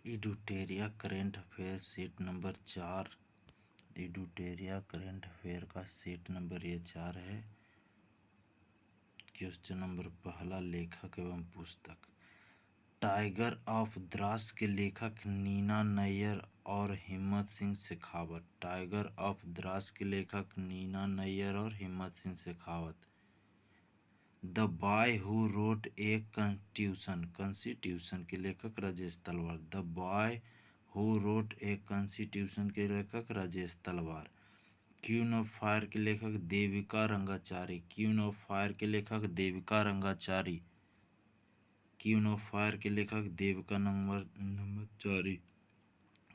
एडुटेरिया current affair sheet number 4। Edutoria current affair का sheet number ये 4 है। क्वेश्चन नंबर पहला, लेखक एवं पुस्तक। टाइगर ऑफ द्रास के लेखक नीना नैयर और हिम्मत सिंह शेखावत। टाइगर ऑफ द्रास के लेखक नीना नैयर और हिम्मत Singh Shekhawat. The boy who wrote a constitution के लेखक राजेश तलवार। The boy who wrote a constitution के लेखक राजेश तलवार। क्वीन ऑफ फायर के लेखक Devika Rangachari. Queen of fire के लेखक Devika Rangachari. Queen of fire के लेखक Devika Rangachari.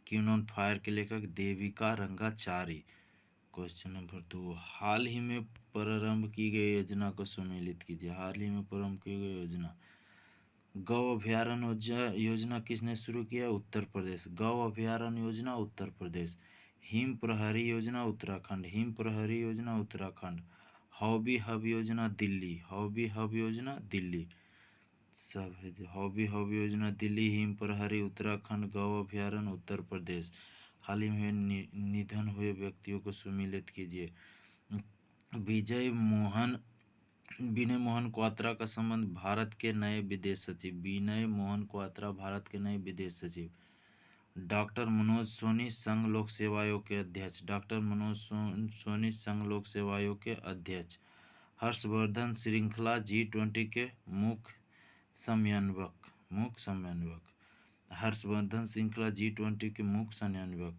Queen of fire के लेखक देविका रंगाचारी। क्वेश्चन नंबर 2, हाल ही में प्रारंभ की गई योजना को सम्मिलित कीजिए। हाल ही में प्रारंभ की गई योजना। गौ अभयारण्य योजना किसने शुरू किया? उत्तर प्रदेश। गौ अभयारण्य योजना उत्तर प्रदेश। हिम प्रहरी योजना उत्तराखंड। हिम प्रहरी योजना उत्तराखंड। हॉबी हब योजना दिल्ली। हॉबी हब योजना दिल्ली। सब है। हॉबी हब योजना दिल्ली। हिम प्रहरी उत्तराखंड। गौ अभयारण्य उत्तर प्रदेश। हाल ही में निधन हुए व्यक्तियों को सम्मिलित कीजिए। विनय मोहन क्वात्रा का संबंध भारत के नए विदेश सचिव। विनय मोहन क्वात्रा भारत के नए विदेश सचिव। डॉक्टर मनोज सोनी संघ लोक सेवा आयोग के अध्यक्ष। डॉक्टर मनोज सोनी संघ लोक सेवा आयोग के अध्यक्ष। हर्षवर्धन श्रृंखला G20 के मुख्य समन्वयक। हर्षवर्धन श्रृंखला G20 के मुख्य समन्वयक।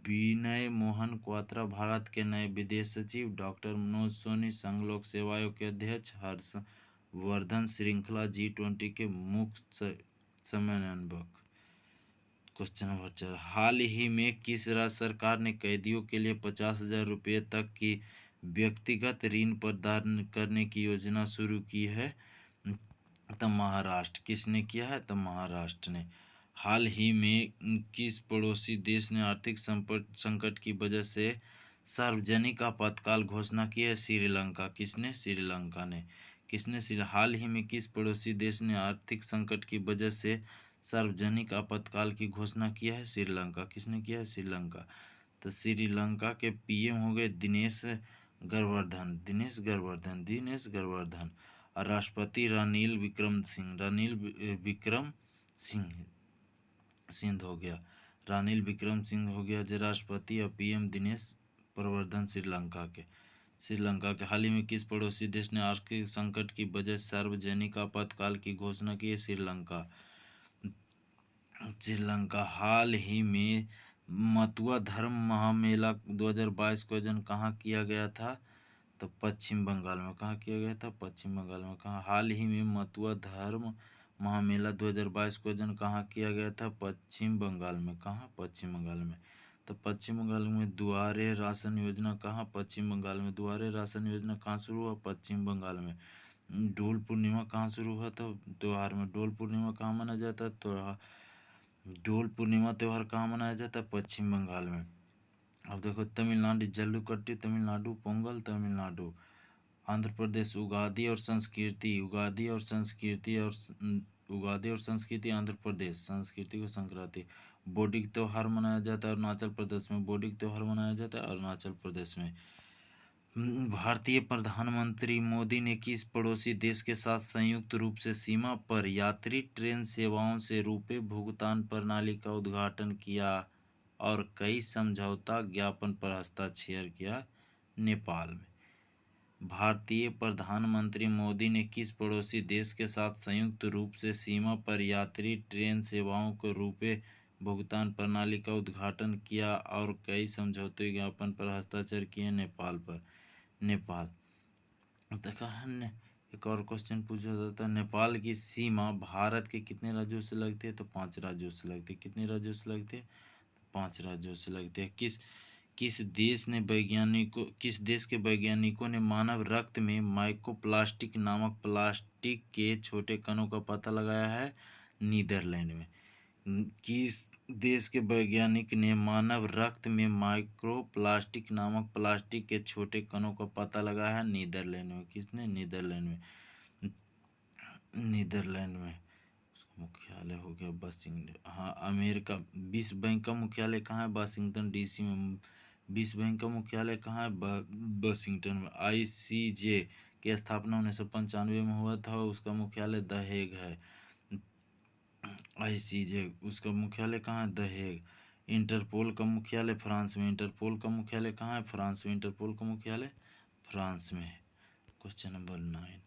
विनय मोहन क्वात्रा भारत के नए विदेश सचिव। डॉक्टर मनोज सोनी संघ लोक सेवा आयोग के अध्यक्ष। हर्षवर्धन श्रृंखला G20 के मुख्य समन्वयक। क्वेश्चन नंबर 4, हाल ही में किस राज्य सरकार ने कैदियों के लिए 50,000 रुपये तक की व्यक्तिगत ऋण प्रदान करने की योजना शुरू की है? तो महाराष्ट्र। किसने किया है? तो महाराष्ट्र ने। हाल ही में किस पड़ोसी देश ने आर्थिक संकट की वजह से सार्वजनिक आपातकाल घोषणा की है? श्रीलंका। किसने? श्रीलंका ने। हाल ही में किस पड़ोसी देश ने आर्थिक संकट की वजह से सार्वजनिक आपातकाल की घोषणा किया है? श्रीलंका। किसने किया है? श्रीलंका। तो श्रीलंका के पीएम हो गए दिनेश गुणवर्धन। और राष्ट्रपति रानिल विक्रम सिंह हो गया। रानिल विक्रम सिंह हो गया जो राष्ट्रपति, और पीएम दिनेश प्रवर्धन श्रीलंका के। हाल ही में किस पड़ोसी देश ने आर्थिक संकट की वजह से सार्वजनिक आपातकाल की घोषणा की है? श्रीलंका। हाल ही में मतुआ धर्म महामेला 2022 का आयोजन कहाँ किया गया था? तो पश्चिम बंगाल में। कहाँ किया गया था? पश्चिम बंगाल में। कहाँ? हाल ही में मतुआ धर्म महामेला 2022 का आयोजन कहाँ किया गया था? पश्चिम बंगाल में। कहाँ? पश्चिम बंगाल में। तो पश्चिम बंगाल में दुआरे राशन योजना कहाँ? पश्चिम बंगाल में। दुआरे राशन योजना कहाँ शुरू हुआ? पश्चिम बंगाल में। डोल पूर्णिमा कहाँ शुरू हुआ था? त्योहार में। डोल पूर्णिमा कहाँ मनाया जाता है? डोल पूर्णिमा त्यौहार कहाँ मनाया जाता है? पश्चिम बंगाल में। अब देखो, तमिलनाडु जल्लीकट्टू तमिलनाडु, पोंगल तमिलनाडु। आंध्र प्रदेश उगादी और संस्कृति आंध्र प्रदेश। संस्कृति को संक्रांति। बोडी त्यौहार मनाया जाता है अरुणाचल प्रदेश में। बोडी त्यौहार मनाया जाता है अरुणाचल प्रदेश में। भारतीय प्रधानमंत्री मोदी ने किस पड़ोसी देश के साथ संयुक्त रूप से सीमा पर यात्री ट्रेन सेवाओं से रुपए भुगतान प्रणाली का उद्घाटन किया और कई समझौता ज्ञापन पर हस्ताक्षर किया? नेपाल में। भारतीय प्रधानमंत्री मोदी ने किस पड़ोसी देश के साथ संयुक्त रूप से सीमा पर यात्री ट्रेन सेवाओं को रुपए भुगतान प्रणाली का उद्घाटन किया और कई समझौते ज्ञापन पर हस्ताक्षर किए? नेपाल। एक और क्वेश्चन पूछा जाता है, नेपाल की सीमा भारत के कितने राज्यों से लगती है? तो 5 राज्यों से लगती है। कितने राज्यों से लगती है? 5 राज्यों से लगती है। किस देश के वैज्ञानिकों ने मानव रक्त में माइक्रोप्लास्टिक नामक प्लास्टिक के छोटे कणों का पता लगाया है? नीदरलैंड में। किस देश के वैज्ञानिक ने मानव रक्त में माइक्रोप्लास्टिक नामक प्लास्टिक के छोटे कणों का पता लगाया है? नीदरलैंड में। किसने? नीदरलैंड में। मुख्यालय हो गया वाशिंगटन। हाँ, अमेरिका विश्व बैंक का मुख्यालय कहाँ है? वाशिंगटन डीसी में। विश्व बैंक का मुख्यालय कहाँ है? वाशिंगटन में। आईसीजे की स्थापना 1995 में हुआ था, उसका मुख्यालय द हेग है। आईसीजे उसका मुख्यालय कहाँ है? The Hague. इंटरपोल का मुख्यालय फ्रांस में। इंटरपोल का मुख्यालय कहाँ है? फ्रांस में। इंटरपोल का मुख्यालय फ्रांस में है। क्वेश्चन नंबर 9,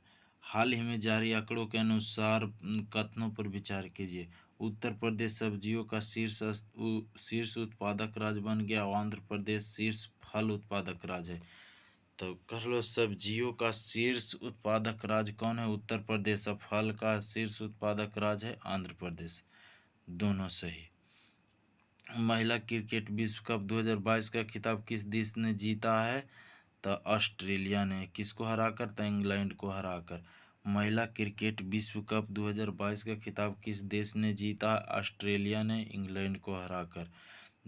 हाल ही में जारी आंकड़ों के अनुसार कथनों पर विचार कीजिए। उत्तर प्रदेश सब्जियों का शीर्ष उत्पादक राज्य बन गया और आंध्र प्रदेश शीर्ष फल उत्पादक राज्य है। तो कर लो, सब्जियों का शीर्ष उत्पादक राज्य कौन है? उत्तर प्रदेश। और फल का शीर्ष उत्पादक राज्य है आंध्र प्रदेश। दोनों सही। महिला क्रिकेट विश्व कप 2022 का खिताब किस देश ने जीता है? तो ऑस्ट्रेलिया ने। किसको हराकर? तो इंग्लैंड को हराकर। महिला क्रिकेट विश्व कप 2022 का खिताब किस देश ने जीता? ऑस्ट्रेलिया ने इंग्लैंड को हराकर।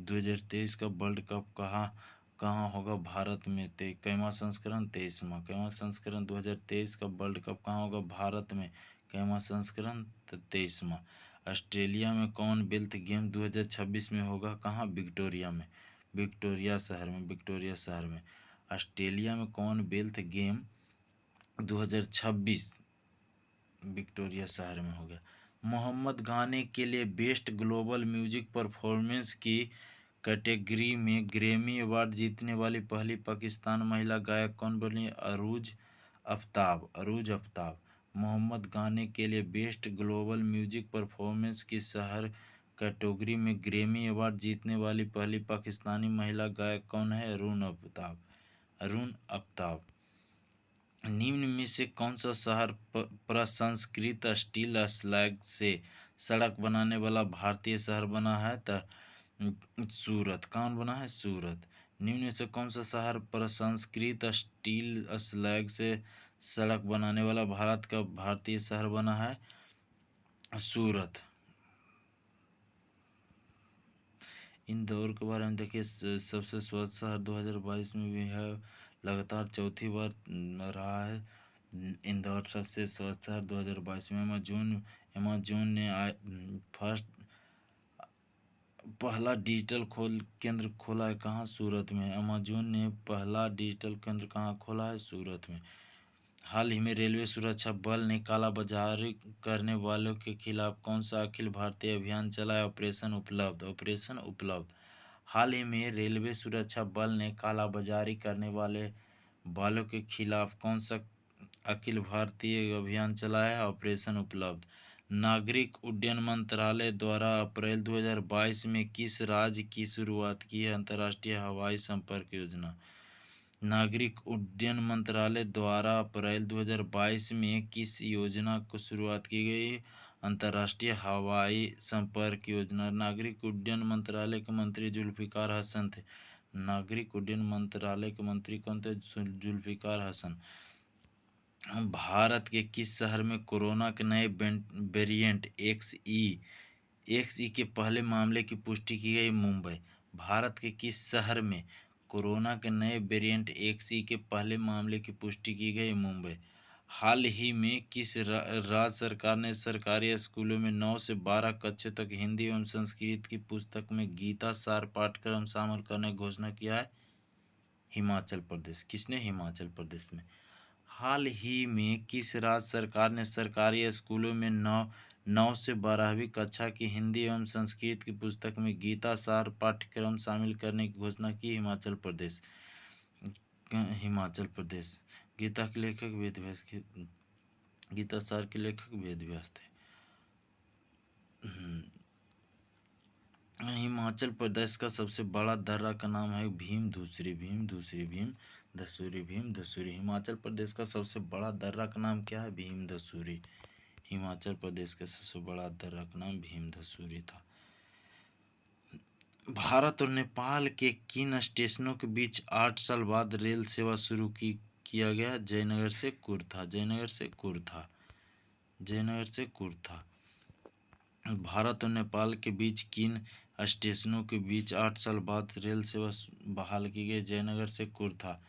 2023 का वर्ल्ड कप कहाँ कहाँ होगा? भारत में। कैवां संस्करण? 23वां। कैवां संस्करण 2023 का वर्ल्ड कप कहाँ होगा? भारत में। कैवां संस्करण? 23वां। ऑस्ट्रेलिया में कॉमनवेल्थ गेम 2026 में होगा कहाँ? विक्टोरिया में। विक्टोरिया शहर में। विक्टोरिया शहर में। ऑस्ट्रेलिया में कॉमनवेल्थ गेम 2026 विक्टोरिया शहर में हो गया। मोहम्मद गाने के लिए बेस्ट ग्लोबल म्यूजिक परफॉर्मेंस की कैटेगरी में ग्रैमी अवार्ड जीतने वाली पहली पाकिस्तान महिला गायक कौन बनी? अरूज आफ्ताब। अरूज आफ्ताब। मोहम्मद गाने के लिए बेस्ट ग्लोबल म्यूजिक परफॉर्मेंस की शहर कैटेगरी में ग्रैमी अवार्ड जीतने वाली पहली पाकिस्तानी महिला गायक कौन है? अरुण आफ्ताब। अरुण आफ्ताब। निम्न में से कौन सा शहर प्रसंस्कृत स्टील स्लैग से सड़क बनाने वाला भारतीय शहर बना है? तो सूरत। कौन बना है? सूरत। निम्न में से कौन सा शहर प्रसंस्कृत स्टील स्लैग से सड़क बनाने वाला भारत का भारतीय शहर बना है? सूरत। इंदौर के बारे में देखिए, सबसे स्वच्छ शहर 2022 में भी है, लगातार चौथी बार रहा है इंदौर सबसे स्वच्छ शहर 2022 में। अमेजोन ने फर्स्ट पहला डिजिटल केंद्र खोला है कहाँ? सूरत में। अमेजोन ने पहला डिजिटल केंद्र कहाँ खोला है? सूरत में। हाल ही में रेलवे सुरक्षा बल ने कालाबाजारी करने वालों के खिलाफ कौन सा अखिल भारतीय अभियान चलाया? ऑपरेशन उपलब्ध। ऑपरेशन उपलब्ध। हाल ही में रेलवे सुरक्षा बल ने कालाबाजारी करने वालों के खिलाफ कौन सा अखिल भारतीय अभियान चलाया है? ऑपरेशन उपलब्ध। नागरिक उड्डयन मंत्रालय द्वारा अप्रैल 2022 में किस राज्य की शुरुआत की है? अंतर्राष्ट्रीय हवाई संपर्क योजना। नागरिक उड्डयन मंत्रालय द्वारा अप्रैल 2022 में किस योजना को शुरुआत की गई? अंतर्राष्ट्रीय हवाई संपर्क योजना। नागरिक उड्डयन मंत्रालय के मंत्री जुल्फिकार हसन थे। नागरिक उड्डयन मंत्रालय के मंत्री कौन थे? जुल्फिकार हसन। भारत के किस शहर में कोरोना के नए वेरिएंट एक्सई के पहले मामले की पुष्टि की गई? मुंबई। भारत के किस शहर में कोरोना के नए वेरिएंट एक्सई के पहले मामले की पुष्टि की गई? मुंबई। हाल ही में किस राज्य सरकार ने सरकारी स्कूलों में 9 से 12 कक्षा तक हिंदी एवं संस्कृत की पुस्तक में गीता सार पाठ्यक्रम शामिल करने की घोषणा किया है? हिमाचल प्रदेश। किसने? हिमाचल प्रदेश में। हाल ही में किस राज्य सरकार ने सरकारी स्कूलों में 9 से 12वीं कक्षा की हिंदी एवं संस्कृत की पुस्तक में गीता सार पाठ्यक्रम शामिल करने की घोषणा की? हिमाचल प्रदेश। हिमाचल प्रदेश। गीता के लेखक वेद व्यास गीता सार के लेखक वेद व्यास थे। हिमाचल प्रदेश का सबसे बड़ा दर्रा का नाम है भीम धूसरी। भीम धूसरी। भीम धसूरी। भीम धसूरी। हिमाचल प्रदेश का सबसे बड़ा दर्रा का नाम क्या है? भीम धसूरी। हिमाचल प्रदेश का सबसे बड़ा दर्रा का नाम भीम धसूरी था। भारत और नेपाल के किन स्टेशनों के बीच 8 साल बाद रेल सेवा शुरू किया गया? जयनगर से कुर्था। जयनगर से कुर्था। जयनगर से कुर्था। भारत और नेपाल के बीच किन स्टेशनों के बीच 8 साल बाद रेल सेवा बहाल की गई? जयनगर से कुर्था।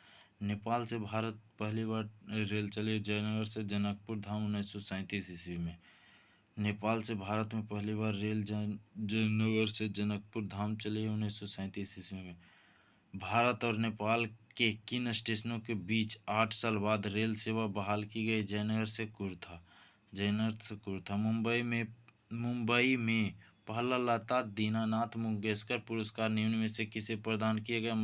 नेपाल से भारत पहली बार रेल चली जयनगर से जनकपुर धाम 1937 ईस्वी में। नेपाल से भारत में पहली बार रेल जयनगर से जनकपुर धाम चली 1937 ईस्वी में। भारत और नेपाल के किन स्टेशनों के बीच 8 साल बाद रेल सेवा बहाल की गई? जयनगर से कुर्था। जयनगर से कुर्था। मुंबई में पहला लता दीनानाथ मंगेशकर पुरस्कार निम्न में से किसे प्रदान किया गया?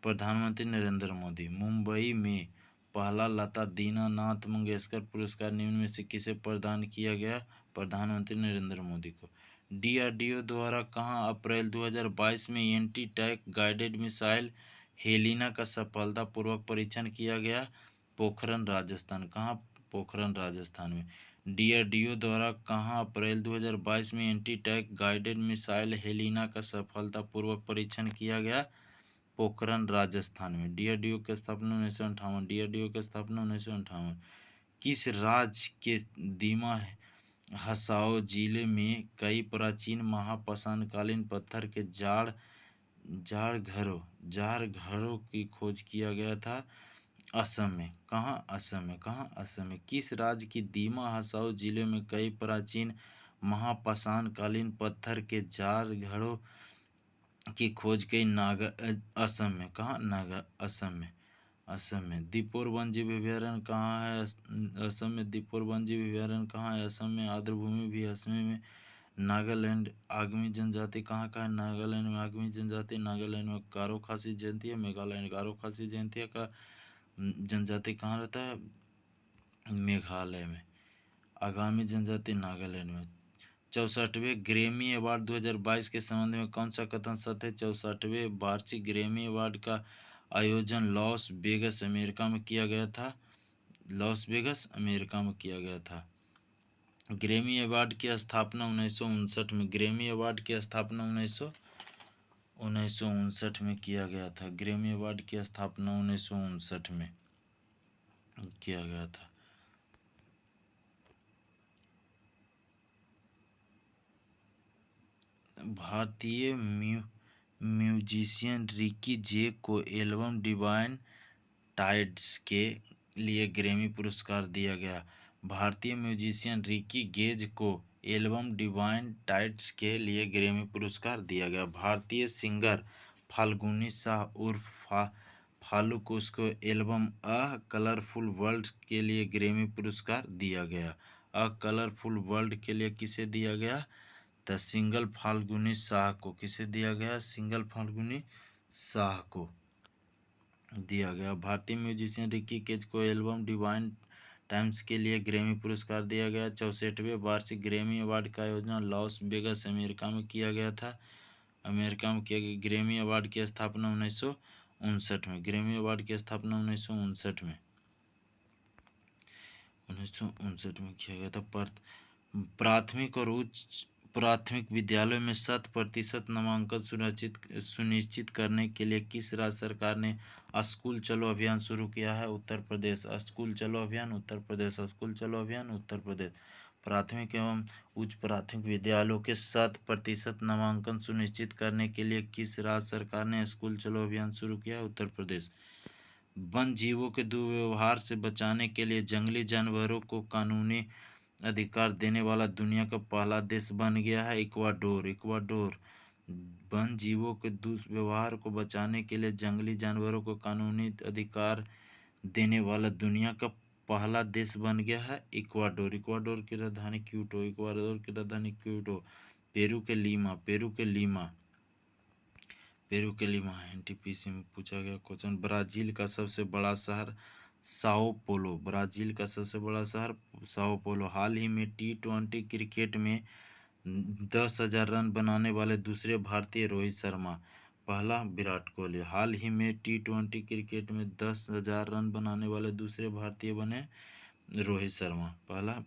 प्रधानमंत्री नरेंद्र मोदी। मुंबई में पहला लता दीनानाथ मंगेशकर पुरस्कार निम्न में से किसे प्रदान किया गया? प्रधानमंत्री नरेंद्र मोदी को। डीआरडीओ द्वारा कहाँ अप्रैल 2022 में anti tank guided missile Helina का सफलतापूर्वक परीक्षण किया गया? पोखरण राजस्थान। कहाँ? पोखरण राजस्थान में। डीआरडीओ द्वारा कहाँ अप्रैल 2022 में anti tank guided missile Helina का सफलतापूर्वक परीक्षण किया गया? पोखरण राजस्थान में। डीआरडीओ की स्थापना 1958। डीआरडीओ की स्थापना 1958। किस राज्य के दीमा हसाओ जिले में कई प्राचीन महापाषाणकालीन पत्थर के जाड़ घरों की खोज किया गया था? असम में। कहाँ? असम में। कहाँ? असम में। किस राज्य की दीमा हसाओ जिले में कई प्राचीन महापाषाणकालीन पत्थर के जाड़ घरों की खोज कई असम में। कहाँ? असम में। असम में। दीपोर वन्यजीव अभयारण्य कहाँ है? असम में। दीपोर वन्यजीव अभयारण्य कहाँ है? असम में। आर्द्रभूमि भी असम में। नागालैंड आगमी जनजाति कहाँ का है? नागालैंड में आगमी जनजाति। नागालैंड में। गारो खासी जनजाति है। मेघालय। गारो खासी जनजाति का जनजाति कहाँ रहता है? मेघालय में। आगामी जनजाति नागालैंड में। 64वें ग्रैमी अवार्ड 2022 के संबंध में कौन सा कथन सत्य है? 64वें वार्षिक ग्रैमी अवार्ड का आयोजन लॉस वेगस अमेरिका में किया गया था। लॉस वेगस अमेरिका में किया गया था। ग्रैमी अवार्ड की स्थापना 1959 में। ग्रैमी अवार्ड की स्थापना 1959 में किया गया था। ग्रैमी अवार्ड की स्थापना 1959 में किया गया था। भारतीय म्यूजिशियन रिकी जे को एल्बम डिवाइन टाइड्स के लिए ग्रैमी पुरस्कार दिया गया। भारतीय म्यूजिशियन रिकी गेज को एल्बम डिवाइन टाइड्स के लिए ग्रैमी पुरस्कार दिया गया। भारतीय सिंगर फाल्गुनी शाह उर्फ फालू को उसको एल्बम अ कलरफुल वर्ल्ड के लिए ग्रैमी पुरस्कार दिया गया। अ कलरफुल वर्ल्ड के लिए किसे दिया गया? द सिंगल फाल्गुनी शाह को। किसे दिया गया? सिंगल फाल्गुनी शाह को दिया गया। भारतीय म्यूजिशियन रिकी केज को एल्बम डिवाइन टाइम्स के लिए ग्रैमी पुरस्कार दिया गया। 64वें वार्षिक ग्रैमी अवार्ड का आयोजन लॉस वेगस अमेरिका में किया गया था। अमेरिका में किया गया। ग्रैमी अवार्ड की स्थापना 1959 में। ग्रैमी अवार्ड की स्थापना 1959 में 1959 में किया गया था। प्राथमिक और उच्च प्राथमिक विद्यालयों में 100% नामांकन सुनिश्चित करने के लिए किस राज्य सरकार ने स्कूल चलो अभियान शुरू किया है? उत्तर प्रदेश। स्कूल चलो अभियान उत्तर प्रदेश। स्कूल चलो अभियान उत्तर प्रदेश। प्राथमिक एवं उच्च प्राथमिक विद्यालयों के 100% नामांकन सुनिश्चित करने के लिए किस राज्य सरकार ने स्कूल चलो अभियान शुरू किया? उत्तर प्रदेश। वन जीवों के दुर्व्यवहार से बचाने के लिए जंगली जानवरों को कानूनी अधिकार देने वाला दुनिया का पहला देश बन गया है इक्वाडोर। इक्वाडोर वन जीवों के दुर्व्यवहार को बचाने के लिए जंगली जानवरों को कानूनी अधिकार देने वाला दुनिया का पहला देश बन गया है इक्वाडोर। इक्वाडोर की राजधानी क्यूटो। इक्वाडोर की राजधानी क्यूटो। पेरू के लीमा। पेरू के लीमा। पेरू के लीमा एनटीपीसी में पूछा गया क्वेश्चन। ब्राजील का सबसे बड़ा शहर साओ पोलो। ब्राजील का सबसे बड़ा शहर साओ पोलो। हाल ही में T20 क्रिकेट में 10,000 रन बनाने वाले दूसरे भारतीय रोहित शर्मा। पहला विराट कोहली। हाल ही में T20 क्रिकेट में 10,000 रन बनाने वाले दूसरे भारतीय बने रोहित शर्मा। पहला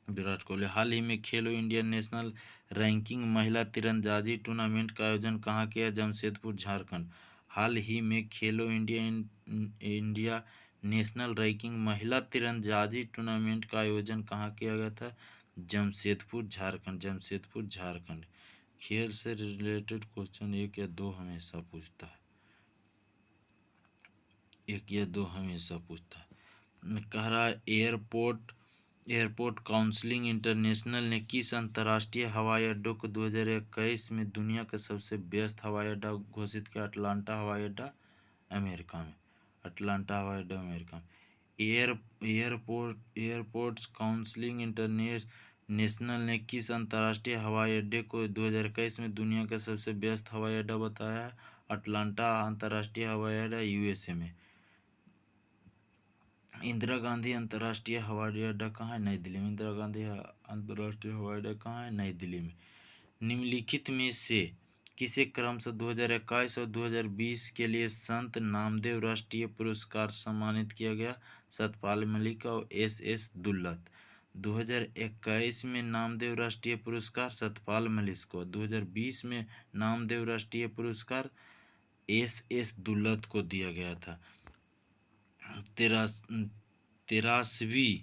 विराट कोहली। हाल ही में खेलो इंडिया नेशनल रैंकिंग महिला तीरंदाजी टूर्नामेंट का आयोजन कहाँ किया? जमशेदपुर झारखंड। हाल ही में खेलो इंडिया नेशनल रैंकिंग महिला तीरंदाजी टूर्नामेंट का आयोजन कहाँ किया गया था? जमशेदपुर झारखंड। जमशेदपुर झारखंड। खेल से रिलेटेड क्वेश्चन 1 या 2 हमेशा पूछता है। 1 या 2 हमेशा पूछता है। कह रहा है एयरपोर्ट एयरपोर्ट काउंसिल इंटरनेशनल ने किस अंतर्राष्ट्रीय हवाई अड्डों को 2021 में दुनिया का सबसे व्यस्त हवाई अड्डा घोषित किया? अटलांटा हवाई अड्डा, अमेरिका में। अटलांटा हवाई अड्डा, अमेरिका में। एयरपोर्ट्स काउंसिल इंटरनेशनल ने किस अंतर्राष्ट्रीय हवाई अड्डे को 2021 में दुनिया का सबसे व्यस्त हवाई अड्डा बताया है? अटलांटा अंतर्राष्ट्रीय हवाई अड्डा, यूएसए में। इंदिरा गांधी अंतर्राष्ट्रीय हवाई अड्डा कहाँ है? नई दिल्ली में। इंदिरा गांधी अंतर्राष्ट्रीय हवाई अड्डा कहाँ है? नई दिल्ली में। निम्नलिखित में से किसे क्रमशः 2021 और 2020 के लिए संत नामदेव राष्ट्रीय पुरस्कार सम्मानित किया गया? सतपाल मलिक और एस दुल्लत। 2021 में नामदेव राष्ट्रीय पुरस्कार सतपाल मलिक को, 2020 में नामदेव राष्ट्रीय पुरस्कार एस दुल्लत को दिया गया था। 83वीं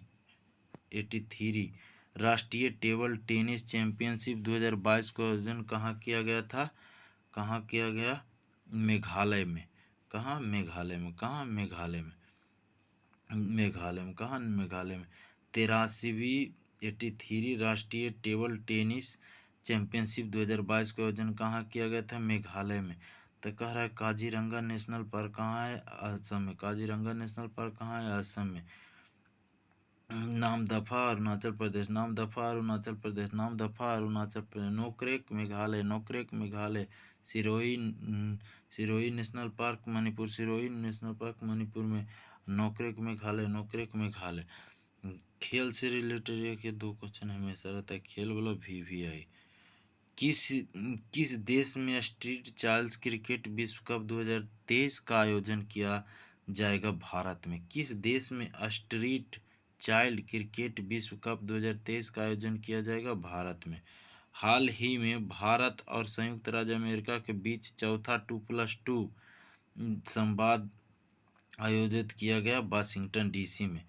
राष्ट्रीय टेबल टेनिस चैंपियनशिप 2022 का आयोजन कहाँ किया गया था? कहाँ किया गया? मेघालय में। कहाँ? मेघालय में। कहाँ? मेघालय में। मेघालय में। कहाँ? मेघालय में। 83वीं राष्ट्रीय टेबल टेनिस चैंपियनशिप 2022 का आयोजन कहाँ किया गया था? मेघालय में। तो कह रहा है काजीरंगा नेशनल पार्क कहाँ है? असम में। काजीरंगा नेशनल पार्क कहाँ है? असम में। Namdapha Arunachal Pradesh. Namdapha Arunachal Pradesh. Namdapha Arunachal Pradesh. Nokrek Meghalaya. Nokrek Meghalaya. Sirohi national park Manipur. Sirohi national park Manipur में। नोकरेक मेघालय। नोकरेक मेघालय। खेल से रिलेटेड एक या दो क्वेश्चन हमेशा रहता है, खेल वाला VVI। किस देश में स्ट्रीट चाइल्ड क्रिकेट विश्व कप 2023 का आयोजन किया जाएगा? भारत में। किस देश में स्ट्रीट चाइल्ड क्रिकेट विश्व कप 2023 का आयोजन किया जाएगा? भारत में। हाल ही में भारत और संयुक्त राज्य अमेरिका के बीच चौथा 2+2 संवाद आयोजित किया गया वाशिंगटन DC में।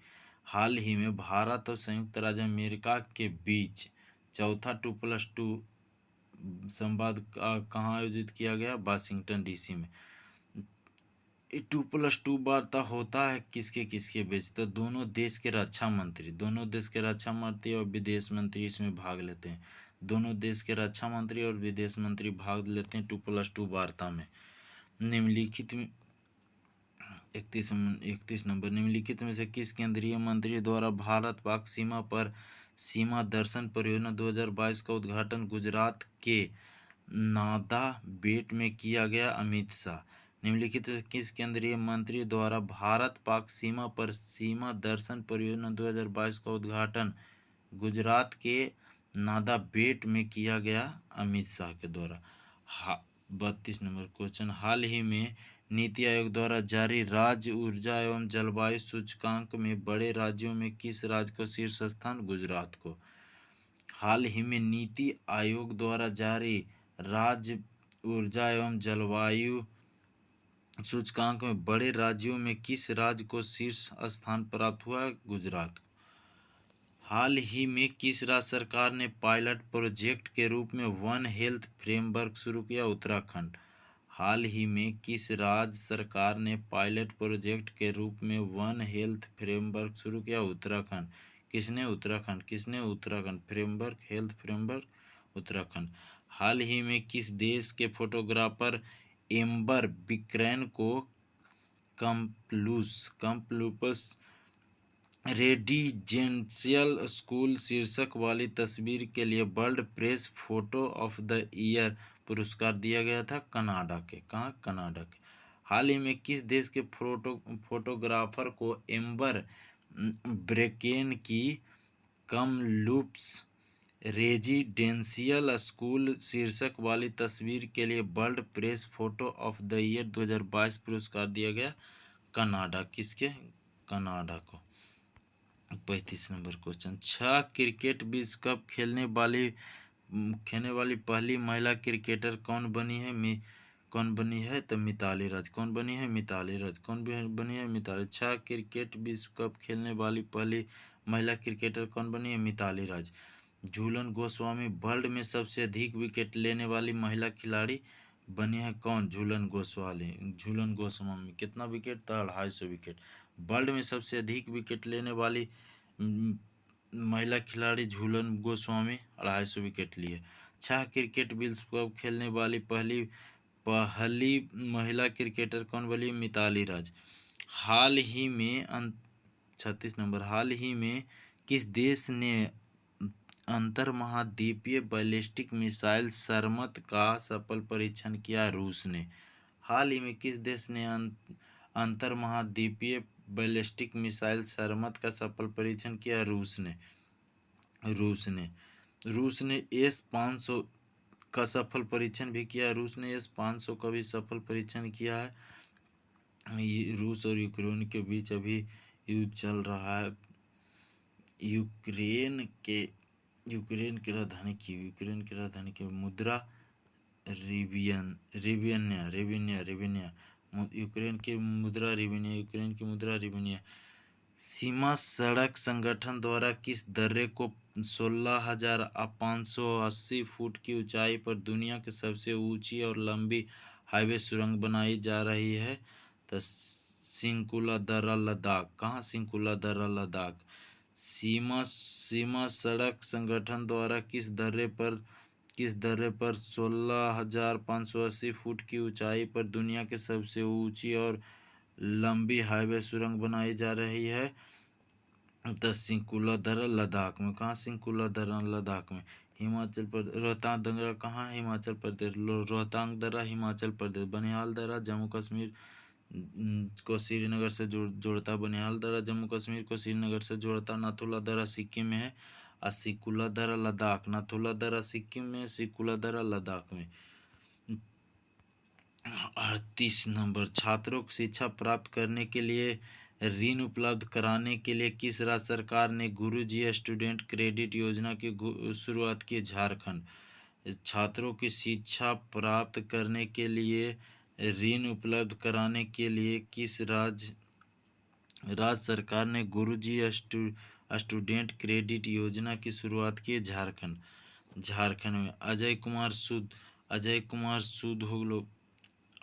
हाल ही में भारत और संयुक्त राज्य अमेरिका के बीच चौथा 2+2 संवाद कहाँ आयोजित किया गया? वाशिंगटन DC में। 2+2 वार्ता होता है किसके किसके बीच? तो दोनों देश के रक्षा मंत्री और विदेश मंत्री इसमें भाग लेते हैं। दोनों देश के रक्षा मंत्री और विदेश मंत्री भाग लेते हैं 2+2 वार्ता में। निम्नलिखित में 31 नंबर, निम्नलिखित में से किस केंद्रीय मंत्री द्वारा भारत पाक सीमा पर सीमा दर्शन परियोजना 2022 का उद्घाटन गुजरात के नादा बेट में किया गया? अमित शाह। निम्नलिखित किस केंद्रीय मंत्री द्वारा भारत पाक सीमा पर सीमा दर्शन परियोजना 2022 का उद्घाटन गुजरात के नादा बेट में किया गया? अमित शाह के द्वारा। 32 नंबर क्वेश्चन, हाल ही में नीति आयोग द्वारा जारी राज्य ऊर्जा एवं जलवायु सूचकांक में बड़े राज्यों में किस राज्य को शीर्ष स्थान? गुजरात को। हाल ही में नीति आयोग द्वारा जारी राज्य ऊर्जा एवं जलवायु सूचकांक में बड़े राज्यों में किस राज्य को शीर्ष स्थान प्राप्त हुआ? गुजरात। हाल ही में किस राज्य सरकार ने पायलट प्रोजेक्ट के रूप में वन हेल्थ फ्रेमवर्क शुरू किया? उत्तराखंड। हाल ही में किस राज्य सरकार ने पायलट प्रोजेक्ट के रूप में वन हेल्थ फ्रेमवर्क शुरू किया? उत्तराखंड। किसने? उत्तराखंड। किसने? Uttarakhand. Framework, health framework, Uttarakhand. हाल ही में किस देश के फोटोग्राफर एम्बर बिक्रेन को कम्प्लूपस रेजिडेंशियल स्कूल शीर्षक वाली तस्वीर के लिए world press photo of the year पुरस्कार दिया गया था? कनाडा के। कहाँ? कनाडा के। हाल ही में किस देश के फोटोग्राफर को एम्बर ब्रेकेन की कम्प्लूपस रेजिडेंशियल स्कूल शीर्षक वाली तस्वीर के लिए world press photo of the year 2022 पुरस्कार दिया गया? कनाडा। किसके? कनाडा को। 35 नंबर क्वेश्चन, 6 क्रिकेट विश्व कप खेलने वाली पहली महिला क्रिकेटर कौन बनी है? तो मिताली राज। कौन बनी है? मिताली राज। कौन बनी है? मिताली। 6 क्रिकेट विश्व कप खेलने वाली पहली महिला क्रिकेटर कौन बनी है? मिताली राज। झूलन गोस्वामी वर्ल्ड में सबसे अधिक विकेट लेने वाली महिला खिलाड़ी बनी है? कौन? झूलन गोस्वामी। कितना विकेट था? 250 विकेट। वर्ल्ड में सबसे अधिक विकेट लेने वाली महिला खिलाड़ी झूलन गोस्वामी 250 विकेट लिए। 6 क्रिकेट विश्व कप खेलने वाली पहली पहली महिला क्रिकेटर कौन बनी? मिताली राज। हाल ही में 36 नंबर, हाल ही में किस देश ने अंतर महाद्वीपीय बैलिस्टिक मिसाइल सरमत का सफल परीक्षण किया? रूस ने। हाल ही में किस देश ने अंतर महाद्वीपीय बैलिस्टिक मिसाइल सरमत का सफल परीक्षण किया? रूस ने। रूस ने S-500 का सफल परीक्षण भी किया। रूस ने S-500 का भी सफल परीक्षण किया है। ये रूस और यूक्रेन के बीच अभी युद्ध चल रहा है। यूक्रेन की राजधानी की मुद्रा रिवेनिया। यूक्रेन की मुद्रा रिवेनिया। सीमा सड़क संगठन द्वारा किस दर्रे को 16,580 फुट की ऊंचाई पर दुनिया की सबसे ऊंची और लंबी हाईवे सुरंग बनाई जा रही है? तो सिंकुला दर्रा लद्दाख। कहाँ? सिंकुला दर्रा लद्दाख। सीमा सड़क संगठन द्वारा किस दर्रे पर 16,580 फुट की ऊंचाई पर दुनिया की सबसे ऊंची और लंबी हाईवे सुरंग बनाई जा रही है? तो सिंकुला दर्रा लद्दाख में। कहाँ? सिंकुला दर्रा लद्दाख में। हिमाचल प्रदेश। रोहतांग दर्रा कहाँ? हिमाचल प्रदेश। रोहतांग दर्रा हिमाचल प्रदेश। बनिहाल दर्रा जम्मू कश्मीर को श्रीनगर से जोड़ता। बनिहाल दर्रा जम्मू कश्मीर को श्रीनगर से जोड़ता। नाथुला दर्रा सिक्किम में है और सिकुला दर्रा लद्दाख। नाथुला दर्रा सिक्किम में, सिकुला दर्रा लद्दाख में। 38 नंबर, छात्रों को शिक्षा प्राप्त करने के लिए ऋण उपलब्ध कराने के लिए किस राज्य सरकार ने गुरुजी स्टूडेंट क्रेडिट योजना की शुरुआत की? झारखंड। छात्रों की शिक्षा प्राप्त करने के लिए ऋण उपलब्ध कराने के लिए किस राज्य सरकार ने गुरुजी स्टूडेंट क्रेडिट योजना की शुरुआत की? झारखंड में। अजय कुमार सूद हो लोग।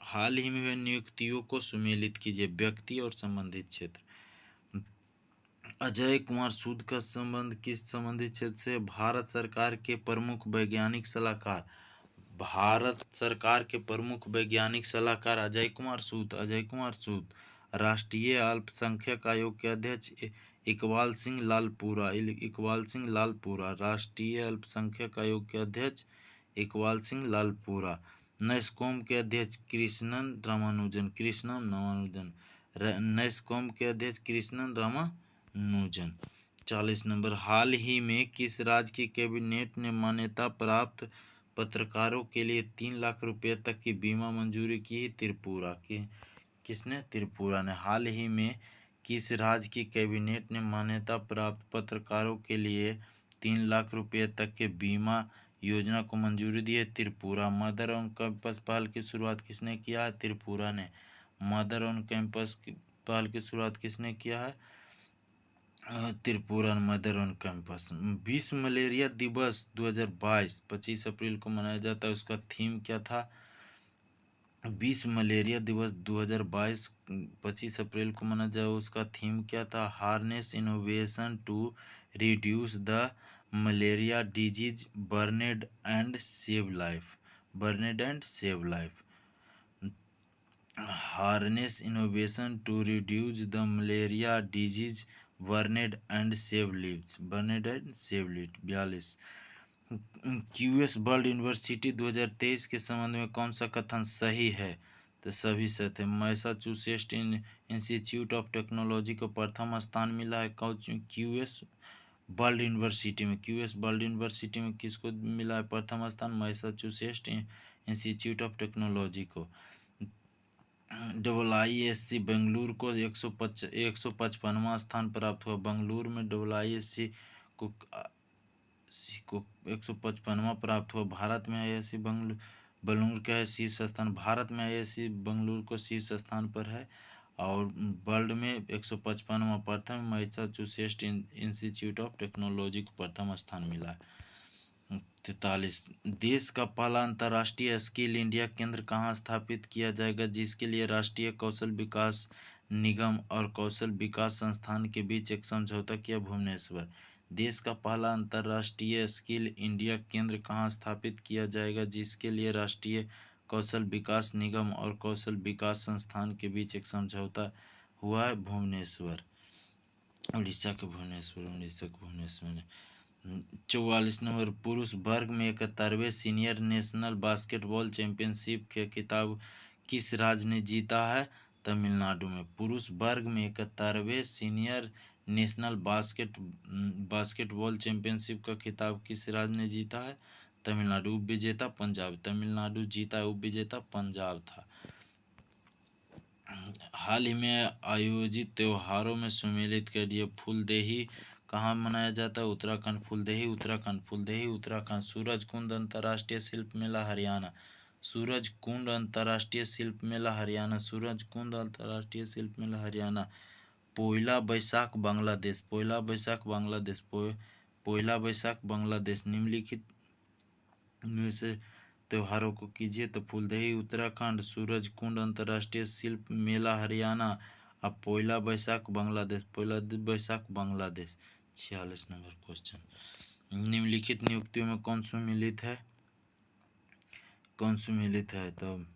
हाल ही में हुए नियुक्तियों को सुमेलित कीजिए। व्यक्ति और संबंधित क्षेत्र। अजय कुमार सूद का संबंध किस संबंधित क्षेत्र से? भारत सरकार के प्रमुख वैज्ञानिक सलाहकार। अजय कुमार सूद। राष्ट्रीय अल्पसंख्यक आयोग के अध्यक्ष इकबाल सिंह लालपुरा। राष्ट्रीय अल्पसंख्यक आयोग के अध्यक्ष इकबाल सिंह लालपुरा। नेस्कॉम के अध्यक्ष कृष्णन रामानुजन। 40 नंबर, हाल ही में किस राज्य की कैबिनेट ने मान्यता प्राप्त पत्रकारों के लिए 3 लाख रुपए तक की बीमा मंजूरी की? त्रिपुरा की। किसने? त्रिपुरा ने। हाल ही में किस राज्य की कैबिनेट ने मान्यता प्राप्त पत्रकारों के लिए 3 लाख रुपए तक के बीमा योजना को मंजूरी दी है? त्रिपुरा। मदर ऑन कैंपस पहल की शुरुआत किसने किया है? त्रिपुरा ने। मदर ऑन कैंपस की पहल की शुरुआत किसने किया है? त्रिपुरा। Mother on campus. विश्व मलेरिया दिवस 2022 25 अप्रैल को मनाया जाता है, उसका थीम क्या था? विश्व मलेरिया दिवस 2022 25 अप्रैल को मनाया जाए, उसका थीम क्या था? Harness innovation to reduce the malaria disease, burden and save life. Harness innovation to reduce the malaria disease, burden and save lives. 42। QS world university 2023 के संबंध में कौन सा कथन सही है? तो सभी सत्य है। मैसाचुसेट्स इंस्टीट्यूट ऑफ टेक्नोलॉजी को प्रथम स्थान मिला है QS वर्ल्ड यूनिवर्सिटी में किसको मिला है प्रथम स्थान? मैसाचुसेट्स इंस्टीट्यूट ऑफ टेक्नोलॉजी को। IISc बेंगलुरु को 155वां स्थान प्राप्त हुआ। बेंगलुरु में IISc को 155वां प्राप्त हुआ। भारत में IISc बेंगलुरु का है शीर्ष स्थान। भारत में IISc बेंगलुरु को शीर्ष स्थान पर है और वर्ल्ड में 155वां प्रथम। मैसाचुसेट्स इंस्टीट्यूट ऑफ टेक्नोलॉजी को प्रथम स्थान मिला। 43, देश का पहला अंतर्राष्ट्रीय स्किल इंडिया केंद्र कहाँ स्थापित किया जाएगा, जिसके लिए राष्ट्रीय कौशल विकास निगम और कौशल विकास संस्थान के बीच एक समझौता किया? भुवनेश्वर। देश का पहला अंतर्राष्ट्रीय स्किल इंडिया केंद्र कहाँ स्थापित किया जाएगा, जिसके लिए राष्ट्रीय कौशल विकास निगम और कौशल विकास संस्थान के बीच एक समझौता हुआ है? भुवनेश्वर, उड़ीसा के भुवनेश्वर। 44 नंबर, पुरुष वर्ग में 71वें सीनियर नेशनल बास्केटबॉल चैंपियनशिप के खिताब किस राज्य ने जीता है? तमिलनाडु में। पुरुष वर्ग में 71वें सीनियर नेशनल बास्केटबॉल चैंपियनशिप का खिताब किस राज्य ने जीता है? तमिलनाडु। उप विजेता पंजाब। तमिलनाडु जीता, उप विजेता पंजाब था। हाल ही में आयोजित त्योहारों में सम्मिलित करिए। फूलदेही कहाँ मनाया जाता है? उत्तराखंड। फूलदेही उत्तराखंड। सूरजकुंड अंतर्राष्ट्रीय शिल्प मेला हरियाणा। सूरजकुंड अंतर्राष्ट्रीय शिल्प मेला हरियाणा। सूरजकुंड अंतर्राष्ट्रीय शिल्प मेला हरियाणा। पोइला बैसाख बांग्लादेश। पोइला बैसाख बांग्लादेश। निम्नलिखित में से त्योहारों को कीजिए। तो फूलदेही उत्तराखंड, सूरजकुंड अंतर्राष्ट्रीय शिल्प मेला हरियाणा और पोइला बैसाख बांग्लादेश। 46 number question. निम्नलिखित नियुक्तियों में कौन सम्मिलित है? तो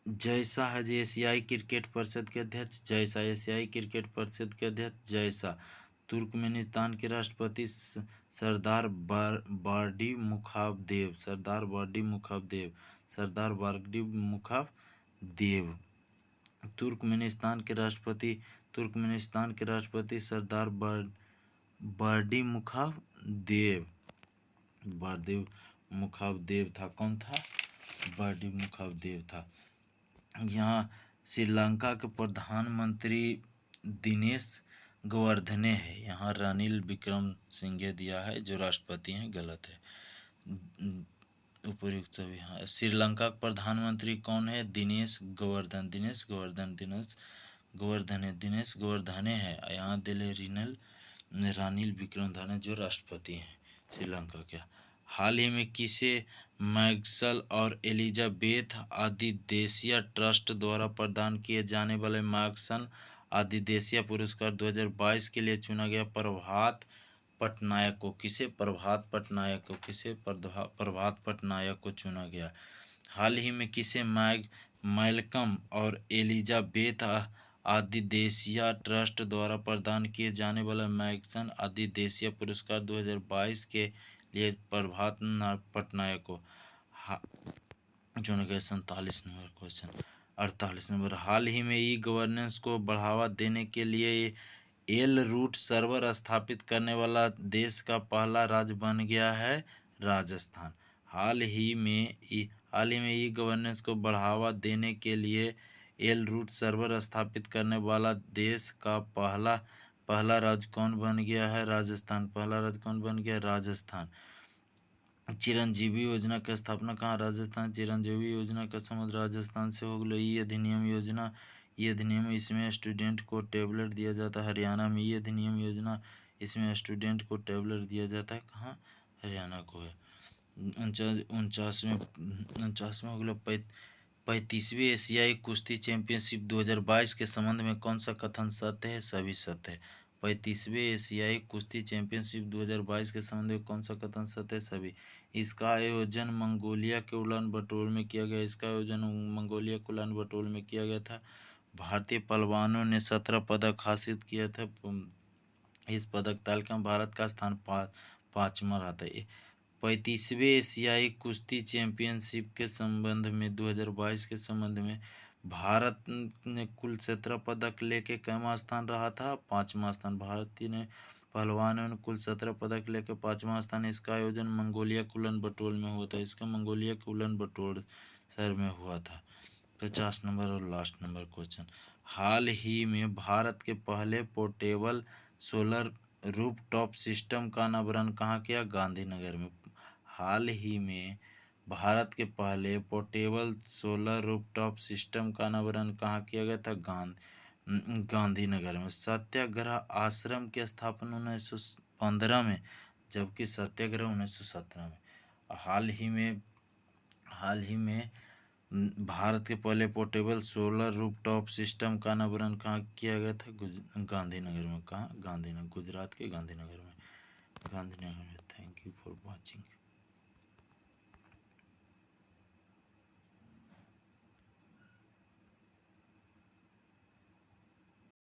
जैसा है जी एशियाई क्रिकेट परिषद के अध्यक्ष। एशियाई क्रिकेट परिषद के अध्यक्ष जैसा। तुर्कमेनिस्तान के राष्ट्रपति सरदार बार्डी मुखाबदेव। तुर्कमेनिस्तान के राष्ट्रपति सरदार बार्डी मुखाबदेव था। कौन था? बार्डी मुखाबदेव था। यहाँ श्रीलंका के प्रधानमंत्री दिनेश गोवर्धने है। यहाँ रनिल विक्रमसिंघे दिया है, जो राष्ट्रपति हैं, गलत है। उपयुक्त यहाँ श्रीलंका का प्रधानमंत्री कौन है? दिनेश गोवर्धने है। यहाँ दिले रानिल विक्रमसिंघे जो राष्ट्रपति हैं श्रीलंका के। हाल ही में किसे मैक्सवेल और एलिजाबेथ आदिदेसिया ट्रस्ट द्वारा प्रदान किए जाने वाले मैक्सवेल आदिदेसिया पुरस्कार 2022 के लिए चुना गया? प्रभात पटनायक को चुना गया। हाल ही में किसे मैल्कम और एलिजाबेथ आदिदेसिया ट्रस्ट द्वारा प्रदान किए जाने वाला मैक्सवेल आदिदेसिया पुरस्कार 2022 के लिए प्रभात पटनायक को चुना गया? 47 नंबर क्वेश्चन। 48 नंबर, हाल ही में ई गवर्नेंस को बढ़ावा देने के लिए एल रूट सर्वर स्थापित करने वाला देश का पहला राज्य बन गया है राजस्थान। हाल ही में ई गवर्नेंस को बढ़ावा देने के लिए एल रूट सर्वर स्थापित करने वाला देश का पहला राज्य कौन बन गया है? राजस्थान। चिरंजीवी योजना की स्थापना कहाँ? राजस्थान। चिरंजीवी योजना का संबंध राजस्थान से हो गई। ई अधिनियम योजना, इसमें स्टूडेंट को टैबलेट दिया जाता है हरियाणा में। ई अधिनियम योजना, इसमें स्टूडेंट को टैबलेट दिया जाता है कहाँ? हरियाणा को है। 49वां हो गया। 35वीं एशियाई कुश्ती चैंपियनशिप 2022 के संबंध में कौन सा कथन सत्य है? सभी सत्य है। 35वीं एशियाई कुश्ती चैंपियनशिप 2022 के संबंध में कौन सा कथन सत्य है? सभी। इसका आयोजन मंगोलिया के उलान बटोर में किया गया था। भारतीय पहलवानों ने 17 पदक हासिल किया था। इस पदक तालिका में भारत का स्थान 5वां रहा था। 35वें एशियाई कुश्ती चैंपियनशिप के संबंध में 2022 के संबंध में भारत ने कुल 17 पदक लेके कितवां स्थान रहा था? 5वां स्थान। भारतीय ने पहलवानों ने कुल 17 पदक लेकर 5वां स्थान। इसका आयोजन मंगोलिया के उलान बटोर में हुआ था। मंगोलिया के उलान बटोर शहर में हुआ था। 50 नंबर और लास्ट नंबर क्वेश्चन। हाल ही में भारत के पहले पोर्टेबल सोलर रूफटॉप सिस्टम का अनावरण कहाँ किया? गांधीनगर में। हाल ही में भारत के पहले पोर्टेबल सोलर रूफटॉप सिस्टम का अनावरण कहाँ किया गया था? गांधीनगर में। सत्याग्रह आश्रम की स्थापना 1915 में, जबकि सत्याग्रह 1917 में। हाल ही में भारत के पहले पोर्टेबल सोलर रूफटॉप सिस्टम का अनावरण कहाँ किया गया था? गांधीनगर में। कहाँ? गांधीनगर, गुजरात के गांधीनगर में। गांधीनगर में। Thank you for watching.